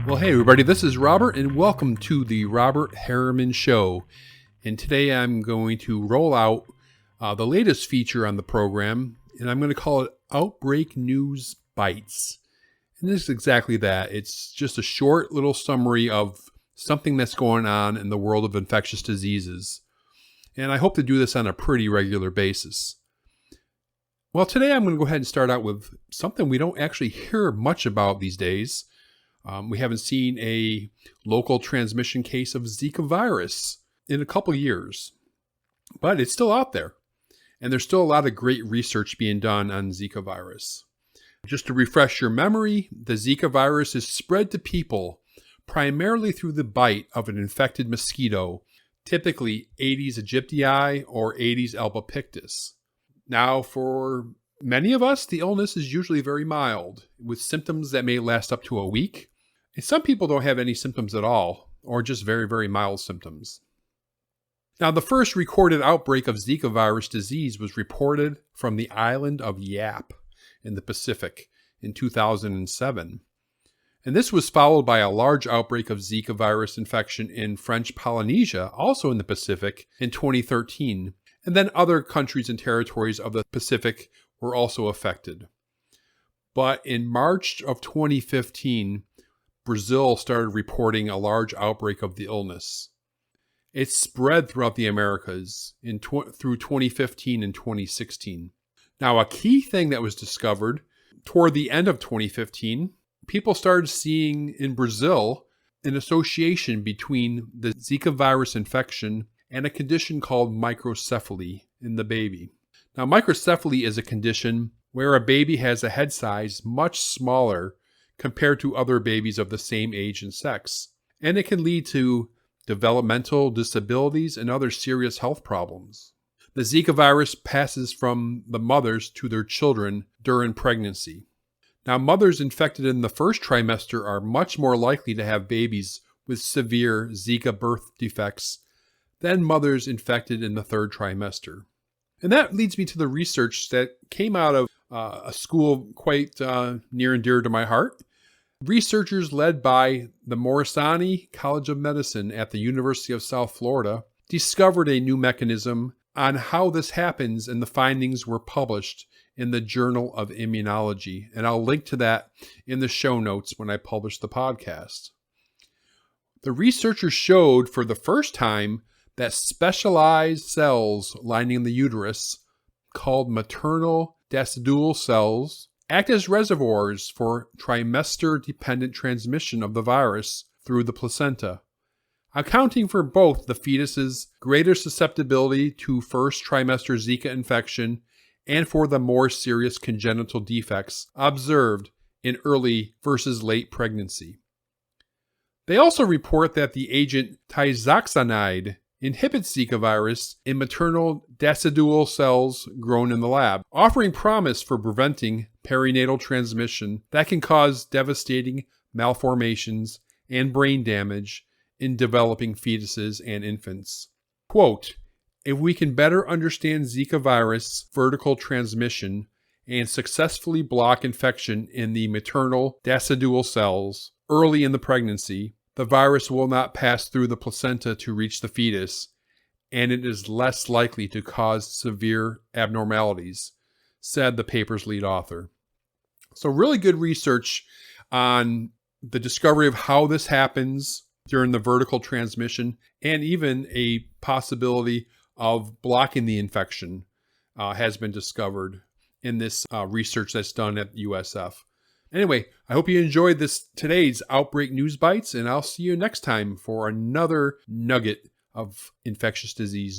Well, hey everybody, this is Robert and welcome to the Robert Harriman Show. And today I'm going to roll out the latest feature on the program, and I'm going to call it Outbreak NewsBites. And this is exactly that. It's just a short little summary of something that's going on in the world of infectious diseases. And I hope to do this on a pretty regular basis. Well, today I'm going to go ahead and start out with something we don't actually hear much about these days. We haven't seen a local transmission case of Zika virus in a couple years, but it's still out there. And there's still a lot of great research being done on Zika virus. Just to refresh your memory, the Zika virus is spread to people primarily through the bite of an infected mosquito, typically Aedes aegypti or Aedes albopictus. Now, for many of us, the illness is usually very mild, with symptoms that may last up to a week. And some people don't have any symptoms at all, or just very, very mild symptoms. Now, the first recorded outbreak of Zika virus disease was reported from the island of Yap in the Pacific in 2007. And this was followed by a large outbreak of Zika virus infection in French Polynesia, also in the Pacific, in 2013. And then other countries and territories of the Pacific were also affected. But in March of 2015, Brazil started reporting a large outbreak of the illness. It spread throughout the Americas through 2015 and 2016. Now, a key thing that was discovered toward the end of 2015, people started seeing in Brazil an association between the Zika virus infection and a condition called microcephaly in the baby. Now, microcephaly is a condition where a baby has a head size much smaller compared to other babies of the same age and sex, and it can lead to developmental disabilities and other serious health problems. The Zika virus passes from the mothers to their children during pregnancy. Now, mothers infected in the first trimester are much more likely to have babies with severe Zika birth defects than mothers infected in the third trimester. And that leads me to the research that came out of a school quite near and dear to my heart. Researchers led by the Morisani College of Medicine at the University of South Florida discovered a new mechanism on how this happens, and the findings were published in the Journal of Immunology. And I'll link to that in the show notes when I publish the podcast. The researchers showed for the first time that specialized cells lining the uterus, called maternal decidua cells, act as reservoirs for trimester-dependent transmission of the virus through the placenta, accounting for both the fetus's greater susceptibility to first trimester Zika infection and for the more serious congenital defects observed in early versus late pregnancy. They also report that the agent tizoxanide inhibits Zika virus in maternal decidua cells grown in the lab, offering promise for preventing perinatal transmission that can cause devastating malformations and brain damage in developing fetuses and infants. Quote, "If we can better understand Zika virus vertical transmission and successfully block infection in the maternal decidua cells early in the pregnancy, the virus will not pass through the placenta to reach the fetus, and it is less likely to cause severe abnormalities," said the paper's lead author. So really good research on the discovery of how this happens during the vertical transmission, and even a possibility of blocking the infection has been discovered in this research that's done at USF. Anyway, I hope you enjoyed today's Outbreak News Bites, and I'll see you next time for another nugget of infectious disease.